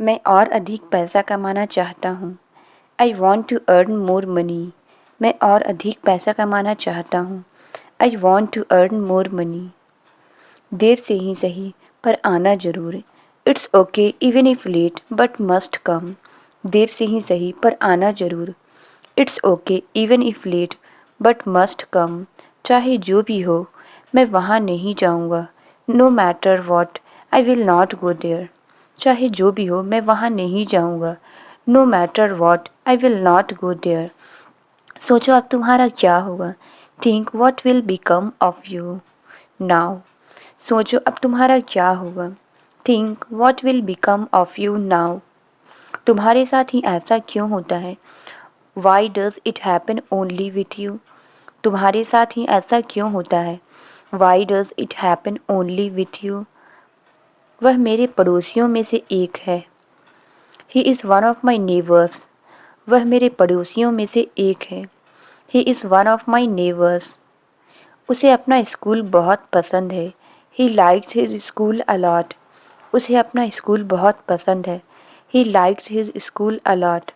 मैं और अधिक पैसा कमाना चाहता हूँ। I want to earn more money. मैं और अधिक पैसा कमाना चाहता हूँ। I want to earn more money. देर से ही सही पर आना ज़रूर। It's okay even if late but must come. देर से ही सही पर आना ज़रूर। It's okay even if late but must come. चाहे जो भी हो मैं वहाँ नहीं जाऊँगा। No matter what I will not go there. चाहे जो भी हो मैं वहाँ नहीं जाऊँगा। No matter what I will not go there. सोचो अब तुम्हारा क्या होगा। Think what will become of you now. सोचो अब तुम्हारा क्या होगा। Think what will become of you now. तुम्हारे साथ ही ऐसा क्यों होता है। Why does it happen only with you. तुम्हारे साथ ही ऐसा क्यों होता है। Why does it happen only with you. वह मेरे पड़ोसियों में से एक है। He is one of my neighbours. वह मेरे पड़ोसियों में से एक है। He is one of my neighbours. उसे अपना स्कूल बहुत पसंद है। He likes his school a lot. उसे अपना स्कूल बहुत पसंद है। He likes his school a lot.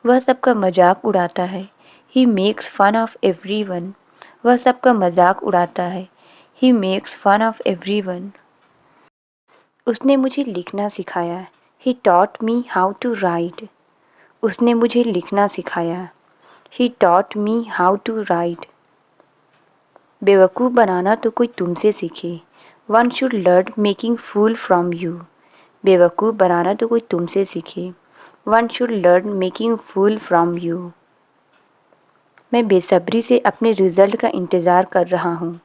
वह सबका मजाक उड़ाता है। He makes fun of everyone. वह सबका मजाक उड़ाता है। He makes fun of everyone. उसने मुझे लिखना सिखाया। He taught me how to write. उसने मुझे लिखना सिखाया। He taught me how to write. बेवकूफ़ बनाना तो कोई तुमसे सीखे। One should learn making fool from you. बेवकूफ़ बनाना तो कोई तुमसे सीखे। One should learn making fool from you. मैं बेसब्री से अपने रिज़ल्ट का इंतज़ार कर रहा हूँ।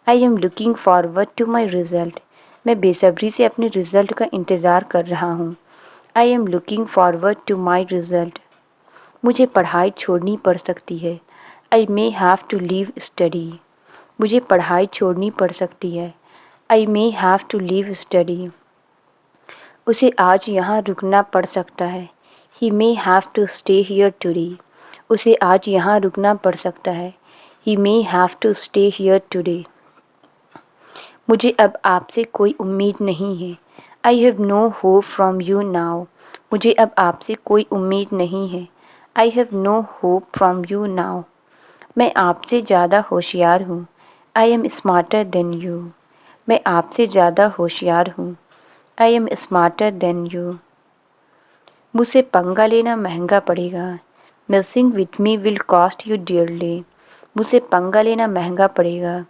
I am looking forward to my result. मैं बेसब्री से अपने रिज़ल्ट का इंतज़ार कर रहा हूँ। I am looking forward to my result. मुझे पढ़ाई छोड़नी पड़ सकती है। I may have to leave study. मुझे पढ़ाई छोड़नी पड़ सकती है। I may have to leave study. उसे आज यहाँ रुकना पड़ सकता है। He may have to stay here today. उसे आज यहाँ रुकना पड़ सकता है। He may have to stay here today. मुझे अब आपसे कोई उम्मीद नहीं है। I have no hope from you now. मुझे अब आपसे कोई उम्मीद नहीं है। I have no hope from you now. मैं आपसे ज़्यादा होशियार हूँ। I am smarter than you. मैं आपसे ज़्यादा होशियार हूँ। I am smarter than you. मुझसे पंगा लेना महंगा पड़ेगा। Messing with me will cost you dearly. मुझसे पंगा लेना महंगा पड़ेगा।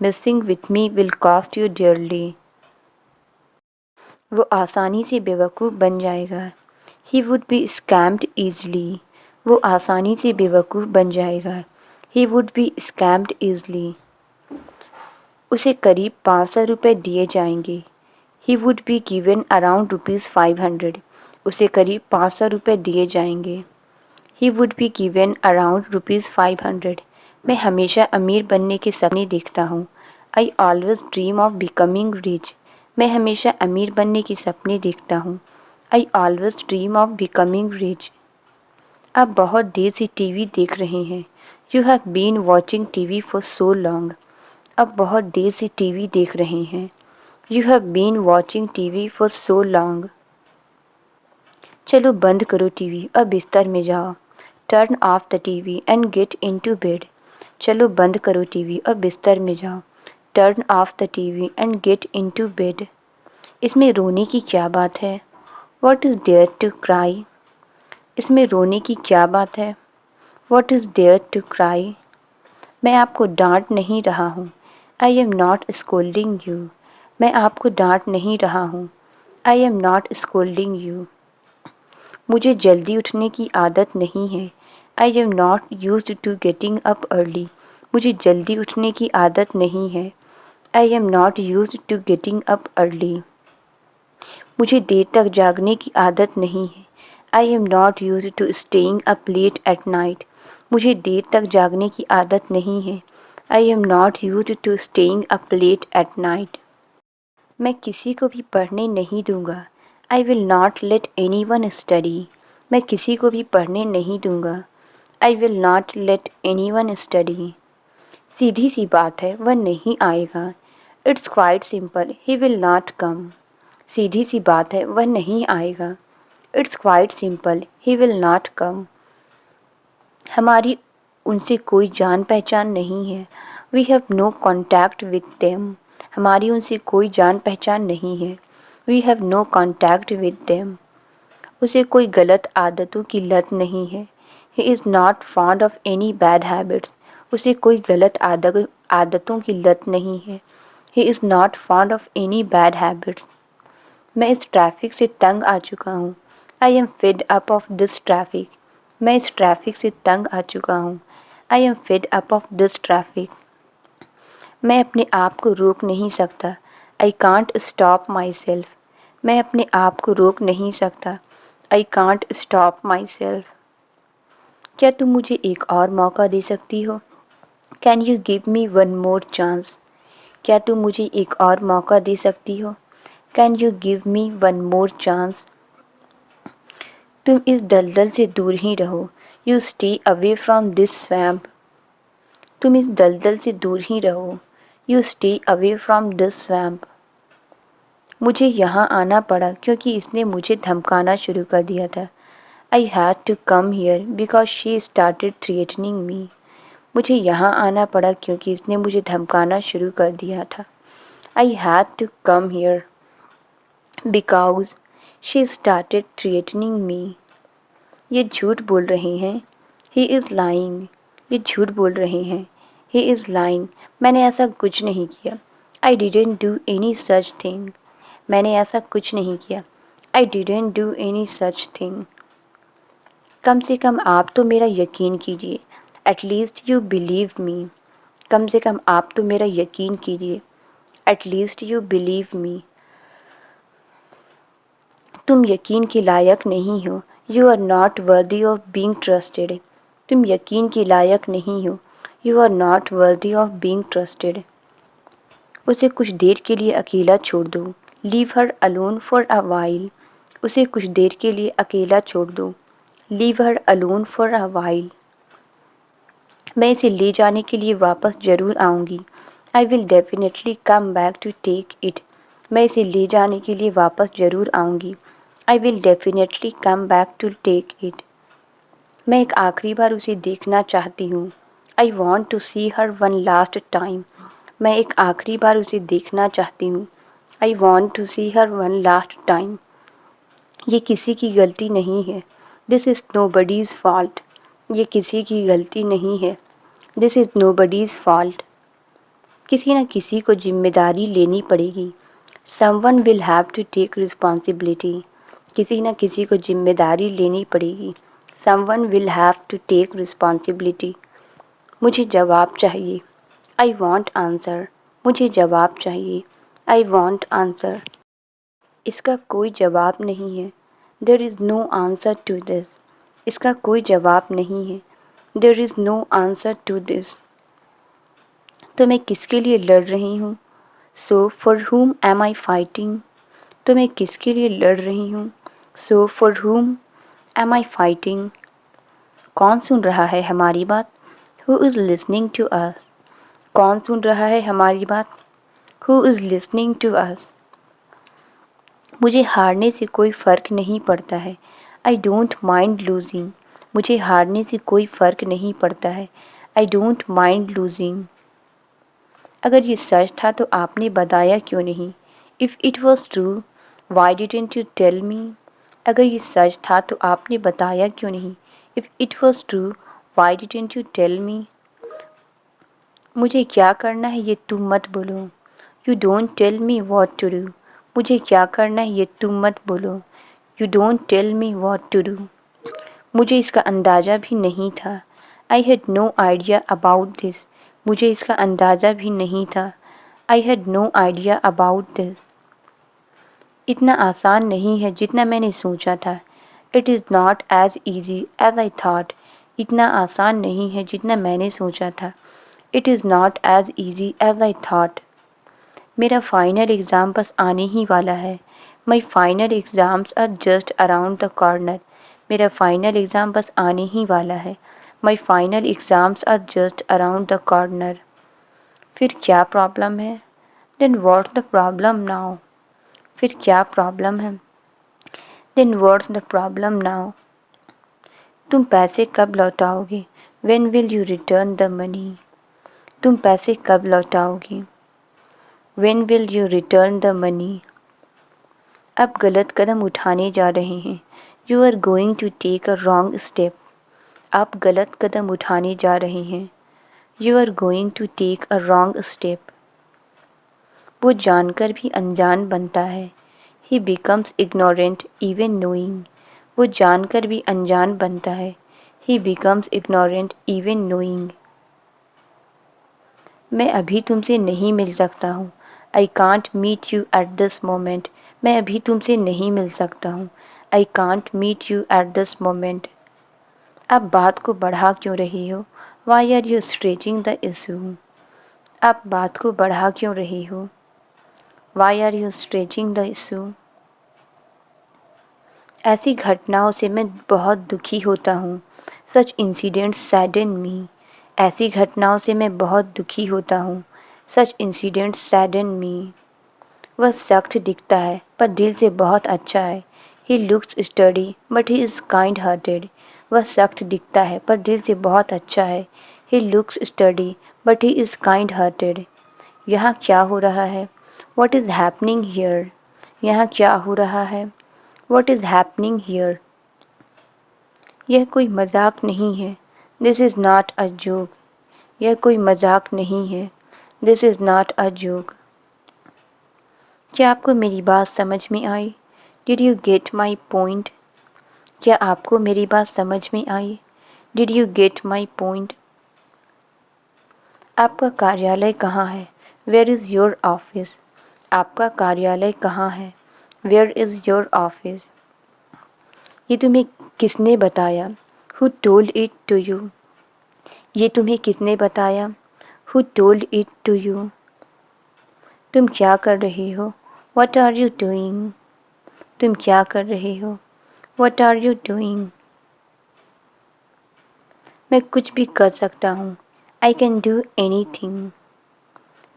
Messing with me will cost you dearly. वो आसानी से बेवकूफ़ बन जाएगा। He would be scammed easily. वो आसानी से बेवकूफ़ बन जाएगा। He would be scammed easily. उसे करीब 500 रुपये दिए जाएंगे। He would be given around ₹500। उसे करीब 500 रुपये दिए जाएंगे। He would be given around ₹500। मैं हमेशा अमीर बनने के सपने देखता हूँ। I always dream of becoming rich. मैं हमेशा अमीर बनने के सपने देखता हूँ। I always dream of becoming rich. आप बहुत देर से टीवी देख रहे हैं। You have been watching TV for so long. अब बहुत देर से टीवी देख रहे हैं। You have been watching TV for so long. चलो बंद करो टीवी और बिस्तर में जाओ। Turn off the TV and get into bed. चलो बंद करो टीवी और बिस्तर में जाओ। Turn off the TV and get into bed. इसमें रोने की क्या बात है। What is there to cry. इसमें रोने की क्या बात है। What is there to cry. मैं आपको डांट नहीं रहा हूँ। I am not scolding you. मैं आपको डांट नहीं रहा हूँ। I am not scolding you. मुझे जल्दी उठने की आदत नहीं है। I am not used to getting up early. मुझे जल्दी उठने की आदत नहीं है। I am not used to getting up early. मुझे देर तक जागने की आदत नहीं है। I am not used to staying up late at night. मुझे देर तक जागने की आदत नहीं है। I am not used to staying up late at night. मैं किसी को भी पढ़ने नहीं दूंगा। I will not let anyone study. मैं किसी को भी पढ़ने नहीं दूंगा। I will not let anyone study. सीधी सी बात है वह नहीं आएगा। It's quite simple he will not come. सीधी सी बात है, वह नहीं आएगा। It's quite simple, he will not come. हमारी उनसे कोई जान पहचान नहीं है। We have no contact with them. हमारी उनसे कोई जान पहचान नहीं है। We have no contact with them. उसे कोई गलत आदतों की लत नहीं है। He is not fond of any bad habits. उसे कोई गलत आदतों की लत नहीं है। He is not fond of any bad habits. मैं इस ट्रैफिक से तंग आ चुका हूँ। I am fed up of this traffic. मैं इस ट्रैफिक से तंग आ चुका हूँ। I am fed up of this traffic. मैं अपने आप को रोक नहीं सकता। I can't stop my self. मैं अपने आप को रोक नहीं सकता। I can't stop my self. क्या तुम मुझे एक और मौका दे सकती हो? Can you give me one more chance? क्या तुम मुझे एक और मौका दे सकती हो? Can you give me one more chance? तुम इस दलदल से दूर ही रहो। You stay away from this swamp. तुम इस दलदल से दूर ही रहो। You stay away from this swamp. मुझे यहाँ आना पड़ा क्योंकि इसने मुझे धमकाना शुरू कर दिया था। I had to come here because she started threatening me. मुझे यहाँ आना पड़ा क्योंकि इसने मुझे धमकाना शुरू कर दिया था। I had to come here because she started threatening me. ये झूठ बोल रहे हैं। He is lying. ये झूठ बोल रहे हैं। He is lying. मैंने ऐसा कुछ नहीं किया। I didn't do any such thing. मैंने ऐसा कुछ नहीं किया। I didn't do any such thing. कम से कम आप तो मेरा यकीन कीजिए। At least you believe me. कम से कम आप तो मेरा यकीन कीजिए। At least you believe me. तुम यकीन के लायक नहीं हो। You are not worthy of being trusted. तुम यकीन के लायक नहीं हो। You are not worthy of being trusted. उसे कुछ देर के लिए अकेला छोड़ दो। Leave her alone for a while. उसे कुछ देर के लिए अकेला छोड़ दो। Leave her alone for a while. मैं इसे ले जाने के लिए वापस ज़रूर आऊँगी। I will definitely come back to take it. मैं इसे ले जाने के लिए वापस ज़रूर आऊँगी। I will definitely come back to take it. मैं एक आखिरी बार उसे देखना चाहती हूँ। I want to see her one last time. मैं एक आखिरी बार उसे देखना चाहती हूँ। I want to see her one last time. ये किसी की गलती नहीं है। This is nobody's fault. ये किसी की गलती नहीं है। This is nobody's fault. किसी न किसी को जिम्मेदारी लेनी पड़ेगी। Someone will have to take responsibility. किसी न किसी को जिम्मेदारी लेनी पड़ेगी। Someone will have to take responsibility. मुझे जवाब चाहिए। I want answer. मुझे जवाब चाहिए। I want answer. इसका कोई जवाब नहीं है। There is no answer to this. इसका कोई जवाब नहीं है। There is no answer to this. तो मैं किसके लिए लड़ रही हूँ? So for whom am I fighting? तो मैं किसके लिए लड़ रही हूँ? So for whom am I fighting? कौन सुन रहा है हमारी बात? Who is listening to us? कौन सुन रहा है हमारी बात? Who is listening to us? मुझे हारने से कोई फ़र्क नहीं पड़ता है। I don't mind losing. मुझे हारने से कोई फ़र्क नहीं पड़ता है। I don't mind losing. अगर ये सच था तो आपने बताया क्यों नहीं? If it was true why didn't you tell me? अगर ये सच था तो आपने बताया क्यों नहीं? If it was true why didn't you tell me? मुझे क्या करना है ये तुम मत बोलो। You don't tell me what to do. मुझे क्या करना है ये तुम मत बोलो। You don't tell me what to do. मुझे इसका अंदाज़ा भी नहीं था। I had no idea about this. मुझे इसका अंदाज़ा भी नहीं था। I had no idea about this. इतना आसान नहीं है जितना मैंने सोचा था। It is not as easy as I thought. इतना आसान नहीं है जितना मैंने सोचा था। It is not as easy as I thought. मेरा फाइनल एग्ज़ाम बस आने ही वाला है। My final exams are just around the corner. मेरा फाइनल एग्ज़ाम बस आने ही वाला है। My final exams are just around the corner. फिर क्या प्रॉब्लम है? Then what's the problem now? फिर क्या प्रॉब्लम है? Then what's the problem now? तुम पैसे कब लौटाओगे? When will you return the money? तुम पैसे कब लौटाओगे? When will you return the money? आप गलत कदम उठाने जा रहे हैं। You are going to take a wrong step. आप गलत कदम उठाने जा रहे हैं। You are going to take a wrong step. वो जानकर भी अनजान बनता है। He becomes ignorant even knowing. वो जानकर भी अनजान बनता है। He becomes ignorant even knowing. मैं अभी तुमसे नहीं मिल सकता हूँ। I can't meet you at this moment. मैं अभी तुमसे नहीं मिल सकता हूँ। I can't meet you at this moment. आप बात को बढ़ा क्यों रही हो? Why are you stretching the issue? आप बात को बढ़ा क्यों रही हो? Why are you stretching the issue? ऐसी घटनाओं से मैं बहुत दुखी होता हूँ। Such incidents sadden me. ऐसी घटनाओं से मैं बहुत दुखी होता हूँ। Such incidents sadden me. वह सख्त दिखता है पर दिल से बहुत अच्छा है। He looks sturdy but he is kind-hearted. वह सख्त दिखता है पर दिल से बहुत अच्छा है। He looks sturdy but he is kind-hearted. यहाँ क्या हो रहा है? What is happening here? यहाँ क्या हो रहा है? What is happening here? यह कोई मजाक नहीं है। This is not a joke. यह कोई मजाक नहीं है। This is not a joke. क्या आपको मेरी बात समझ में आई? Did you get my point? क्या आपको मेरी बात समझ में आई? Did you get my point? आपका कार्यालय कहाँ है? Where is your office? आपका कार्यालय कहाँ है? Where is your office? ये तुम्हें किसने बताया? Who told it to you? ये तुम्हें किसने बताया? Who told it to you? तुम क्या कर रही हो? What are you doing? तुम क्या कर रहे हो? What are you doing? मैं कुछ भी कर सकता हूँ। I can do anything.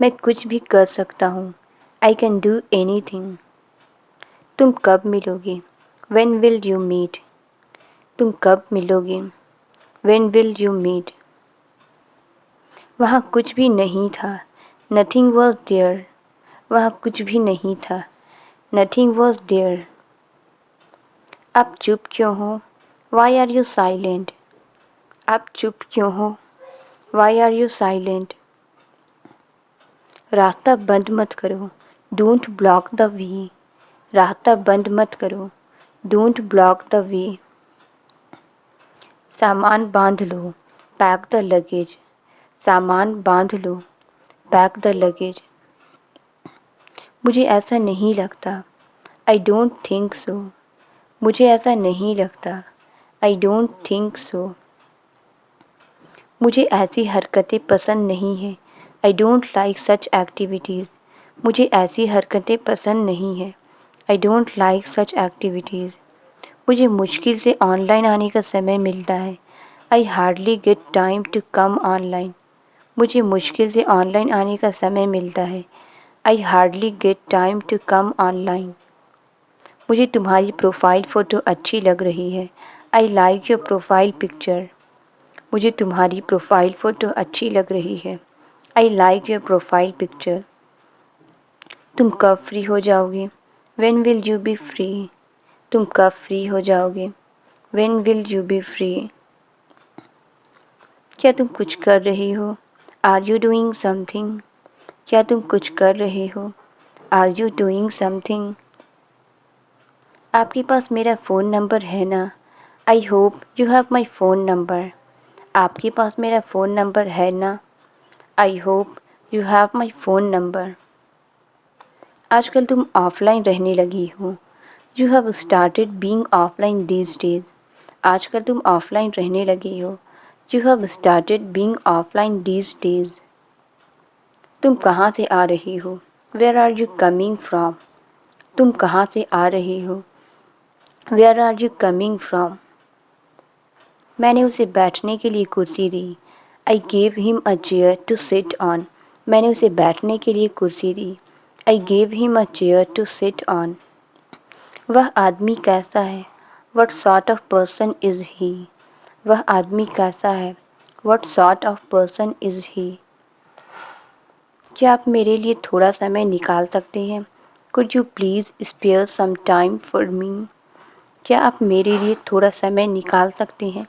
मैं कुछ भी कर सकता हूँ। I can do anything. तुम कब मिलोगे? When will you meet? तुम कब मिलोगे? When will you meet? वहाँ कुछ भी नहीं था। Nothing was there. वहाँ कुछ भी नहीं था। Nothing was there. आप चुप क्यों हो? Why are you silent? आप चुप क्यों हो? Why are you silent? रास्ता बंद मत करो। Don't block the way. रास्ता बंद मत करो। Don't block the way. सामान बांध लो। Pack the luggage. सामान बांध लो। Pack the luggage. मुझे ऐसा नहीं लगता। I don't think so. मुझे ऐसा नहीं लगता। I don't think so. मुझे ऐसी हरकतें पसंद नहीं हैं। I don't like such activities. मुझे ऐसी हरकतें पसंद नहीं हैं। I don't like such activities. मुझे मुश्किल से ऑनलाइन आने का समय मिलता है। I hardly get time to come online. मुझे मुश्किल से ऑनलाइन आने का समय मिलता है। I hardly get time to come online. मुझे तुम्हारी प्रोफाइल फ़ोटो अच्छी लग रही है। I like your profile picture. मुझे तुम्हारी प्रोफाइल फ़ोटो अच्छी लग रही है। I like your profile picture. तुम कब फ्री हो जाओगे? When will you be free? तुम कब फ्री हो जाओगे? When will you be free? क्या तुम कुछ कर रही हो? Are you doing something? क्या तुम कुछ कर रहे हो? Are you doing something? आपके पास मेरा फ़ोन नंबर है ना? I hope you have my phone number. आपके पास मेरा फ़ोन नंबर है ना? I hope you have my phone number. आजकल तुम ऑफलाइन रहने लगी हो। You have started being offline these days. आजकल तुम ऑफलाइन रहने लगी हो। You have started being offline these days. तुम कहाँ से आ रही हो? Where are you coming from? तुम कहाँ से आ रही हो? Where are you coming from? मैंने उसे बैठने के लिए कुर्सी दी। I gave him a chair to sit on. मैंने उसे बैठने के लिए कुर्सी दी। I gave him a chair to sit on. वह आदमी कैसा है? What sort of person is he? वह आदमी कैसा है? What sort of person is he? क्या आप मेरे लिए थोड़ा समय निकाल सकते हैं? Could you please spare some time for me? क्या आप मेरे लिए थोड़ा समय निकाल सकते हैं?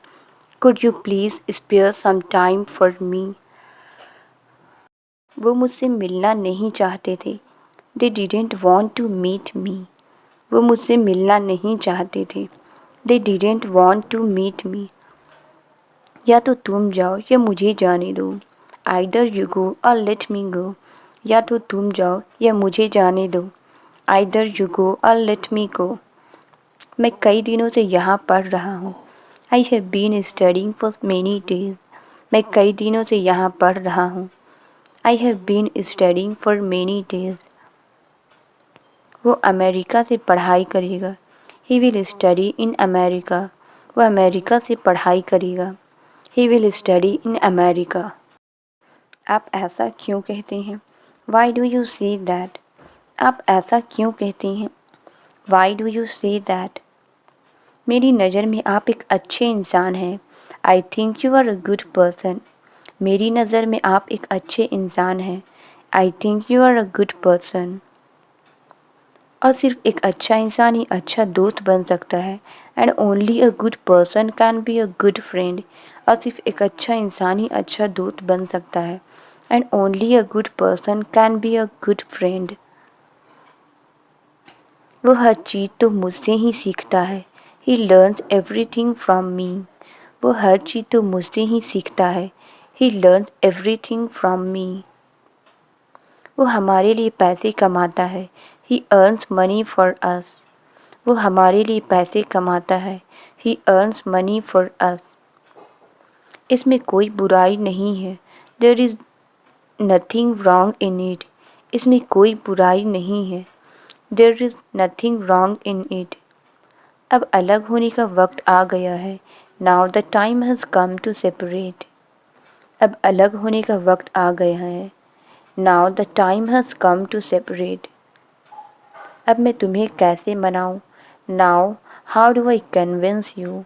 Could you please spare some time for me? वो मुझसे मिलना नहीं चाहते थे. They didn't want to meet me. वो मुझसे मिलना नहीं चाहते थे. They didn't want to meet me. या तो तुम जाओ या मुझे जाने दो. Either you go or let me go. या तो तुम जाओ या मुझे जाने दो. Either you go or let me go. मैं कई दिनों से यहाँ पढ़ रहा हूँ. I have been studying for many days. मैं कई दिनों से यहाँ पढ़ रहा हूँ. I have been studying for many days. वो अमेरिका से पढ़ाई करेगा. He will study in America. वो अमेरिका से पढ़ाई करेगा. He will study in America. आप ऐसा क्यों कहते हैं? Why do you say that? आप ऐसा क्यों कहते हैं? Why do you say that? मेरी नज़र में आप एक अच्छे इंसान हैं. I think you are a good person. मेरी नज़र में आप एक अच्छे इंसान हैं. I think you are a good person. और सिर्फ एक अच्छा इंसान ही अच्छा दोस्त बन सकता है. And only a good person can be a good friend. और सिर्फ एक अच्छा इंसान ही अच्छा दोस्त बन सकता है. And only a good person can be a good friend. वो हर चीज़ तो मुझसे ही सीखता है. He learns everything from me. वो हर चीज़ तो मुझसे ही सीखता है. He learns everything from me. वो हमारे लिए पैसे कमाता है. He earns money for us. वो हमारे लिए पैसे कमाता है. He earns money for us. इसमें कोई बुराई नहीं है. There is nothing wrong in it. इसमें कोई बुराई नहीं है. There is nothing wrong in it. अब अलग होने का वक्त आ गया है. Now the time has come to separate. अब अलग होने का वक्त आ गया है. Now the time has come to separate. अब मैं तुम्हें कैसे मनाऊं? Now how do I convince you?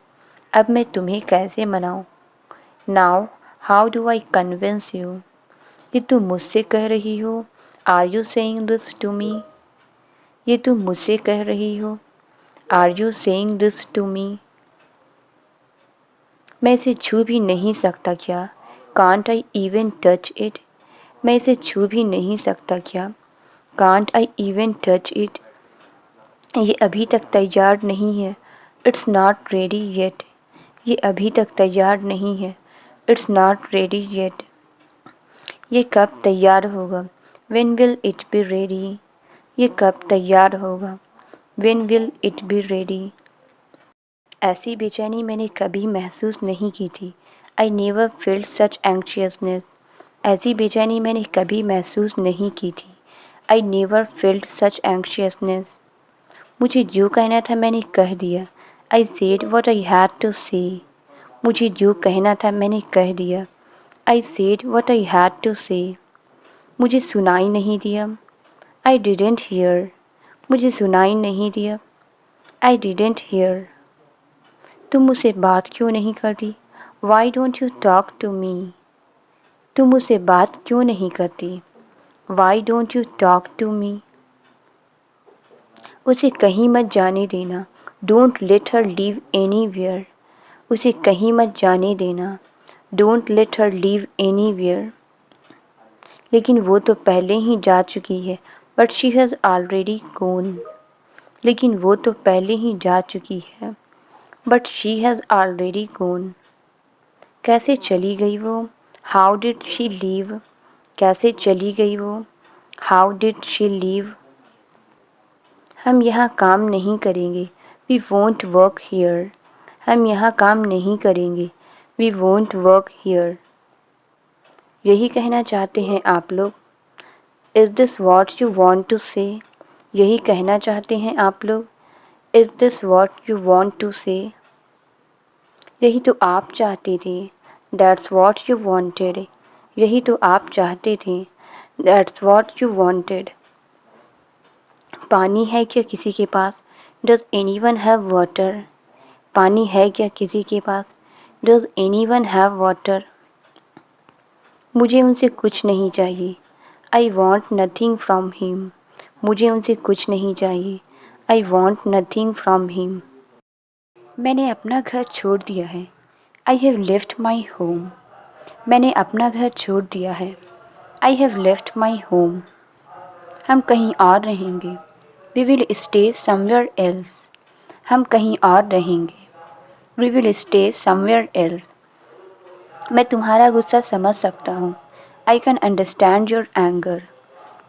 अब मैं तुम्हें कैसे मनाऊं? Now how do I convince you? ये तुम मुझसे कह रही हो? Are you saying this to me? ये तुम मुझसे कह रही हो? Are you saying this to me? मैं इसे छू भी नहीं सकता क्या? Can't I even touch it? मैं इसे छू भी नहीं सकता क्या? Can't I even touch it? ये अभी तक तैयार नहीं है. It's not ready yet. ये अभी तक तैयार नहीं है. It's not ready yet. ये कब तैयार होगा? When will it be ready? ये कब तैयार होगा? When will it be ready? ऐसी बेचैनी मैंने कभी महसूस नहीं की थी. I never felt such anxiousness. ऐसी बेचैनी मैंने कभी महसूस नहीं की थी. I never felt such anxiousness. मुझे जो कहना था मैंने कह दिया. I said what I had to say. मुझे जो कहना था मैंने कह दिया. I said what I had to say. मुझे सुनाई नहीं दिया. I didn't hear. मुझे सुनाई नहीं दिया. I didn't hear. तुम मुझसे बात क्यों नहीं करती? Why don't you talk to me? तुम मुझसे बात क्यों नहीं करती? Why don't you talk to me? उसे कहीं मत जाने देना. Don't let her leave anywhere. उसे कहीं मत जाने देना. Don't let her leave anywhere. लेकिन वो तो पहले ही जा चुकी है. But she has already gone. लेकिन वो तो पहले ही जा चुकी है. But she has already gone. कैसे चली गई वो? How did she leave? कैसे चली गई वो? How did she leave? हम यहाँ काम नहीं करेंगे. We won't work here. हम यहाँ काम नहीं करेंगे. We won't work here. यही कहना चाहते हैं आप लोग? Is this what you want to say? यही कहना चाहते हैं आप लोग? Is this what you want to say? यही तो आप चाहते थे. That's what you wanted. यही तो आप चाहते थे. That's what you wanted. पानी है क्या किसी के पास? Does anyone have water? पानी है क्या किसी के पास? Does anyone have water? मुझे उनसे कुछ नहीं चाहिए। I want nothing from him. मुझे उनसे कुछ नहीं चाहिए। I want nothing from him. मैंने अपना घर छोड़ दिया है। I have left my home. मैंने अपना घर छोड़ दिया है। I have left my home. हम कहीं और रहेंगे। We will stay somewhere else. हम कहीं और रहेंगे। We will stay somewhere else. मैं तुम्हारा गुस्सा समझ सकता हूँ। I can understand your anger.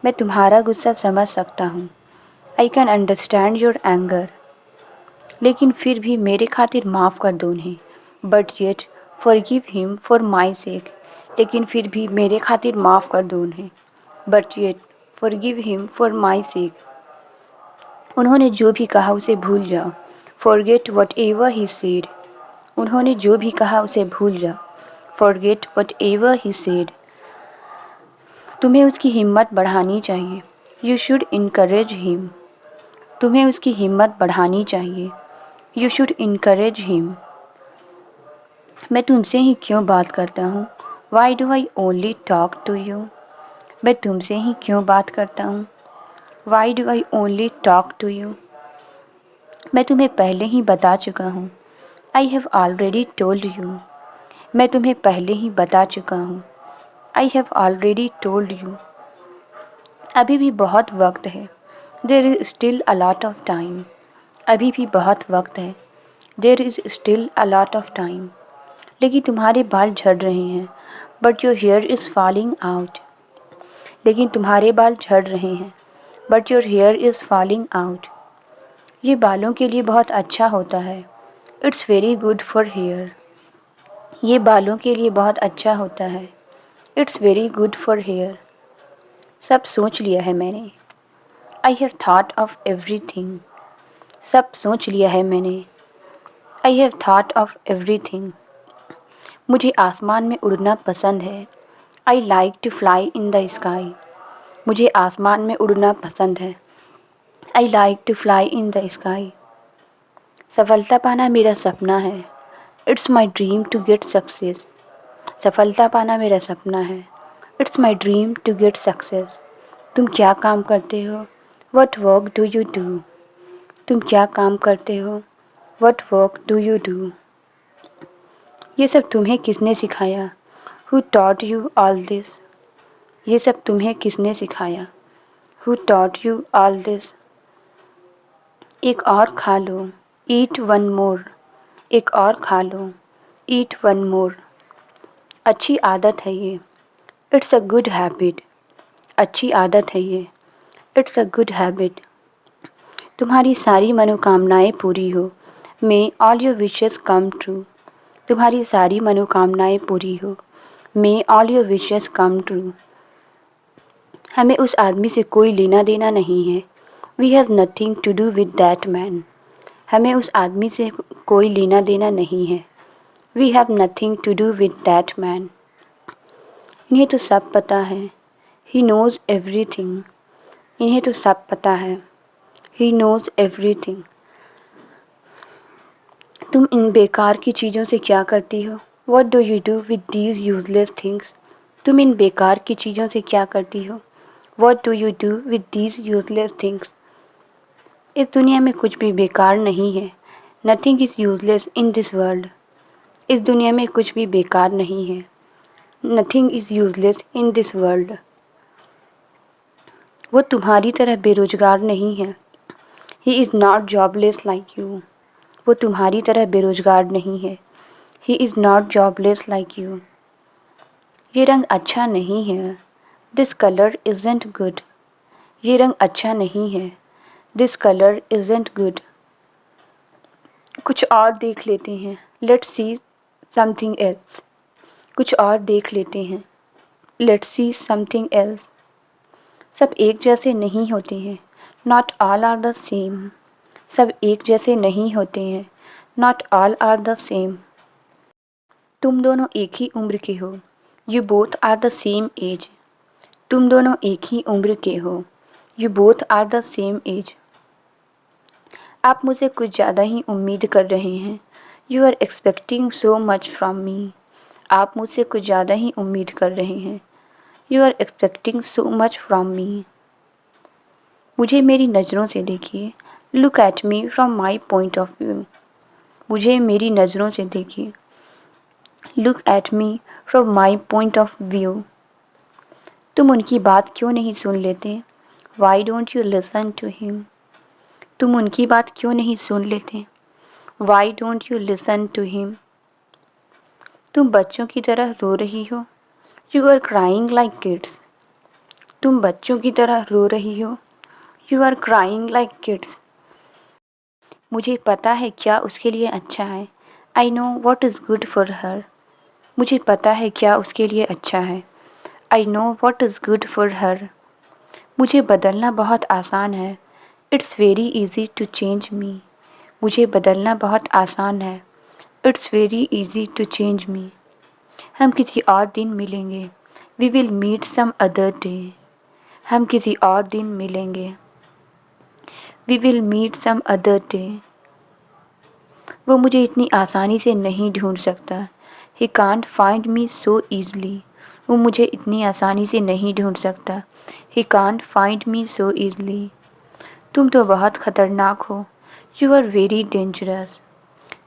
मैं तुम्हारा गुस्सा समझ सकता हूँ। I can understand your anger. लेकिन फिर भी मेरे खातिर माफ़ कर दो उन्हें। But yet forgive him for my sake. लेकिन फिर भी मेरे खातिर माफ़ कर दो उन्हें। But yet forgive him for my sake. उन्होंने जो भी कहा उसे भूल जाओ। Forget whatever he said. उन्होंने जो भी कहा उसे भूल जाओ। Forget whatever he said. तुम्हें उसकी हिम्मत बढ़ानी चाहिए। You should encourage him. तुम्हें उसकी हिम्मत बढ़ानी चाहिए। You should encourage him. मैं तुमसे ही क्यों बात करता हूँ? Why do I only talk to you? मैं तुमसे ही क्यों बात करता हूँ? Why do I only talk to you? मैं तुम्हें पहले ही बता चुका हूँ। I have already told you. मैं तुम्हें पहले ही बता चुका हूँ। I have already told you. अभी भी बहुत वक्त है। There is still a lot of time. अभी भी बहुत वक्त है। There is still a lot of time. लेकिन तुम्हारे बाल झड़ रहे हैं। But your hair is falling out. लेकिन तुम्हारे बाल झड़ रहे हैं। But your hair is falling out. ये बालों के लिए बहुत अच्छा होता है। It's very good for hair. ये बालों के लिए बहुत अच्छा होता है। It's very good for hair. सब सोच लिया है मैंने। I have thought of everything. सब सोच लिया है मैंने। I have thought of everything. मुझे आसमान में उड़ना पसंद है। I like to fly in the sky. मुझे आसमान में उड़ना पसंद है। I like to fly in the sky. सफलता पाना मेरा सपना है। It's my dream to get success. सफलता पाना मेरा सपना है। It's my dream to get success. तुम क्या काम करते हो? What work do you do? तुम क्या काम करते हो? What work do you do? ये सब तुम्हें किसने सिखाया? Who taught you all this? ये सब तुम्हें किसने सिखाया? Who taught you all this? एक और खा लो। ईट वन मोर। एक और खा लो। ईट वन मोर। अच्छी आदत है ये। It's a good habit. अच्छी आदत है ये। It's a good habit. तुम्हारी सारी मनोकामनाएं पूरी हो। May all your wishes come true. तुम्हारी सारी मनोकामनाएं पूरी हो। May all your wishes come true. हमें उस आदमी से कोई लेना देना नहीं है। We have nothing to do with that man. हमें उस आदमी से कोई लेना देना नहीं है। We have nothing to do with that man. इन्हें तो सब पता है। He knows everything. इन्हें तो सब पता है। He knows everything. तुम इन बेकार की चीज़ों से क्या करती हो? What do you do with these useless things? तुम इन बेकार की चीज़ों से क्या करती हो? What do you do with these useless things? इस दुनिया में कुछ भी बेकार नहीं है। Nothing is useless in this world. इस दुनिया में कुछ भी बेकार नहीं है। Nothing is useless in this world. वो तुम्हारी तरह बेरोजगार नहीं है। He is not jobless like you. वो तुम्हारी तरह बेरोजगार नहीं है। He is not jobless like you. ये रंग अच्छा नहीं है। This colour isn't good. ये रंग अच्छा नहीं है। This colour isn't good. कुछ और देख लेते हैं। Let's see something else. कुछ और देख लेते हैं। Let's see something else. सब एक जैसे नहीं होते हैं। Not all are the same. सब एक जैसे नहीं होते हैं। Not all are the same. तुम दोनों एक ही उम्र के हो। You both are the same age. तुम दोनों एक ही उम्र के हो। You both are the same age. आप मुझसे कुछ ज़्यादा ही उम्मीद कर रहे हैं। You are expecting so much from me. आप मुझसे कुछ ज़्यादा ही उम्मीद कर रहे हैं। You are expecting so much from me. मुझे मेरी नज़रों से देखिए। Look at me from my point of view. मुझे मेरी नज़रों से देखिए। Look at me from my point of view. तुम उनकी बात क्यों नहीं सुन लेते? Why don't you listen to him. तुम उनकी बात क्यों नहीं सुन लेते? Why don't you listen to him. तुम बच्चों की तरह रो रही हो। You are crying like kids. तुम बच्चों की तरह रो रही हो। You are crying like kids. मुझे पता है क्या उसके लिए अच्छा है। I know what is good for her. मुझे पता है क्या उसके लिए अच्छा है। I know what is good for her. मुझे बदलना बहुत आसान है। It's very easy to change me. मुझे बदलना बहुत आसान है। It's very easy to change me. हम किसी और दिन मिलेंगे। We will meet some other day. हम किसी और दिन मिलेंगे। We will meet some other day. वो मुझे इतनी आसानी से नहीं ढूंढ सकता। He can't find me so easily. वो मुझे इतनी आसानी से नहीं ढूंढ सकता। He can't find me so easily. तुम तो बहुत ख़तरनाक हो। You are very dangerous.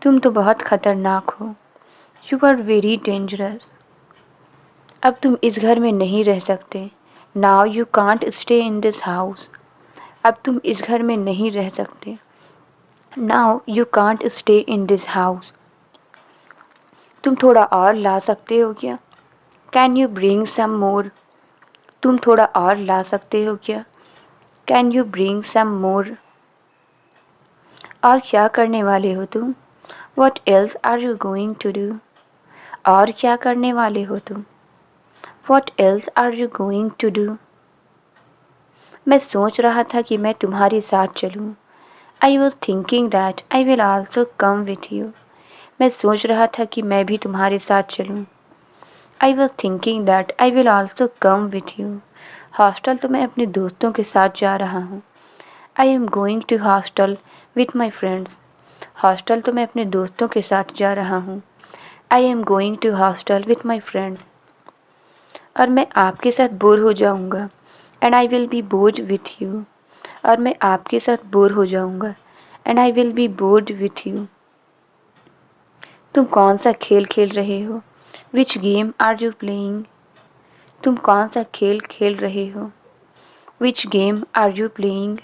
तुम तो बहुत ख़तरनाक हो। You are very dangerous. अब तुम इस घर में नहीं रह सकते। Now you can't stay in this house. अब तुम इस घर में नहीं रह सकते। Now you can't stay in this house. तुम थोड़ा और ला सकते हो क्या? Can you bring some more. तुम थोड़ा और ला सकते हो क्या? Can you bring some more. और क्या करने वाले हो तुम? What else are you going to do. और क्या करने वाले हो तुम? What else are you going to do. मैं सोच रहा था कि मैं तुम्हारे साथ चलूँ। I was thinking that I will also come with you. मैं सोच रहा था कि मैं भी तुम्हारे साथ चलूँ। I was thinking that I will also come with you. Hostel तो मैं अपने दोस्तों के साथ जा रहा हूँ। I am going to hostel with my friends. Hostel तो मैं अपने दोस्तों के साथ जा रहा हूँ। I am going to hostel with my friends. और मैं आपके साथ बोर हो जाऊँगा। And I will be bored with you. और मैं आपके साथ बोर हो जाऊँगा। And I will be bored with you. तुम कौन सा खेल खेल रहे हो? Which game are you playing. तुम कौन सा खेल खेल रहे हो? Which game are you playing.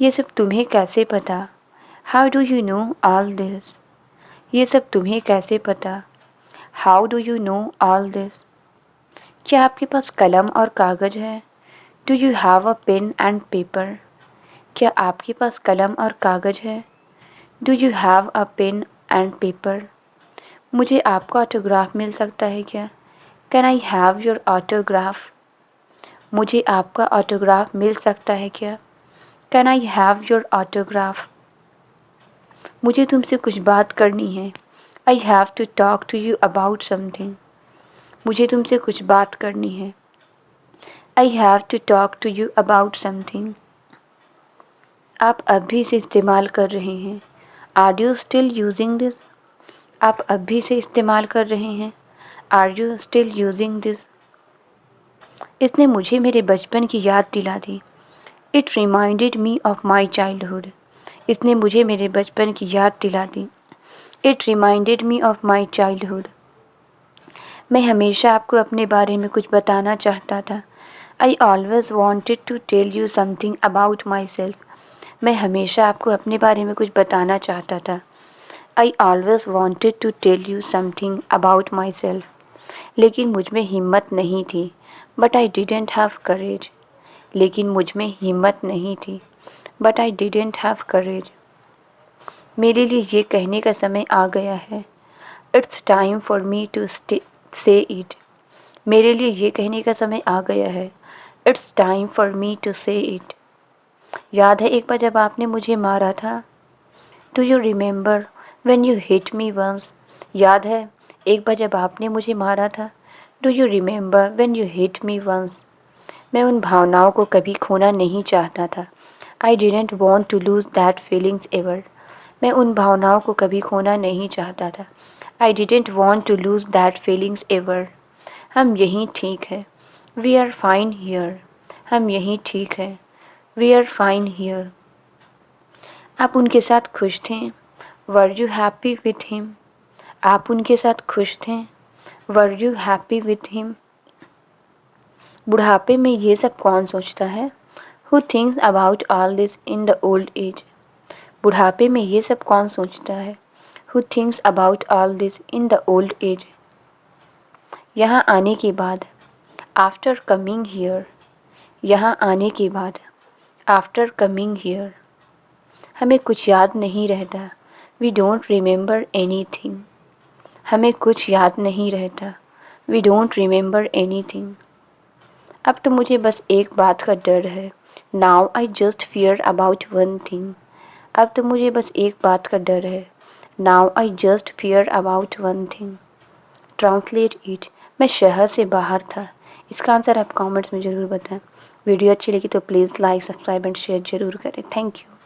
ये सब तुम्हें कैसे पता? How do you know all this. ये सब तुम्हें कैसे पता? How do you know all this. क्या आपके पास कलम और कागज़ है? Do you have a pen and paper. क्या आपके पास कलम और कागज़ है? Do you have a pen and paper. मुझे आपका ऑटोग्राफ मिल सकता है क्या? Can I have your autograph. मुझे आपका ऑटोग्राफ मिल सकता है क्या? Can I have your autograph. मुझे तुमसे कुछ बात करनी है। I have to talk to you about something. मुझे तुमसे कुछ बात करनी है। I have to talk to you about something. आप अब भी इसे इस्तेमाल कर रहे हैं। Are you still using this. आप अब भी इसे इस्तेमाल कर रहे हैं। Are you still using this. इसने मुझे मेरे बचपन की याद दिला दी। It reminded me of my childhood. इसने मुझे मेरे बचपन की याद दिला दी। It reminded me of my childhood. मैं हमेशा आपको अपने बारे में कुछ बताना चाहता था। I always wanted to tell you something about myself. मैं हमेशा आपको अपने बारे में कुछ बताना चाहता था। I always wanted to tell you something about myself. लेकिन मुझ में हिम्मत नहीं थी। But I didn't have courage. लेकिन मुझ में हिम्मत नहीं थी। But I didn't have courage. मेरे लिए ये कहने का समय आ गया है। It's time for me to say it. मेरे लिए ये कहने का समय आ गया है। It's time for me to say it. याद है एक बार जब आपने मुझे मारा था? Do you remember when you hit me once. याद है एक बार जब आपने मुझे मारा था? Do you remember when you hit me once. मैं उन भावनाओं को कभी खोना नहीं चाहता था। I didn't want to lose that feelings ever. मैं उन भावनाओं को कभी खोना नहीं चाहता था। I didn't want to lose that feelings ever. हम यहीं ठीक है। We are fine here. हम यहीं ठीक है। We are fine here. आप उनके साथ खुश थे। Were you happy with him. आप उनके साथ खुश थे। Were you happy with him. बुढ़ापे में ये सब कौन सोचता है? Who thinks about all this in the old age. बुढ़ापे में ये सब कौन सोचता है? Who thinks about all this in the old age. यहाँ आने के बाद, आफ्टर कमिंग हियर। यहाँ आने के बाद, आफ्टर कमिंग हियर। हमें कुछ याद नहीं रहता। We don't remember anything. हमें कुछ याद नहीं रहता। We don't remember anything. अब तो मुझे बस एक बात का डर है। Now I just fear about one thing. अब तो मुझे बस एक बात का डर है। Now I just fear about one thing. Translate it. मैं शहर से बाहर था। इसका आंसर आप कमेंट्स में ज़रूर बताएं। वीडियो अच्छी लगी तो please like, subscribe and share ज़रूर करें। Thank you.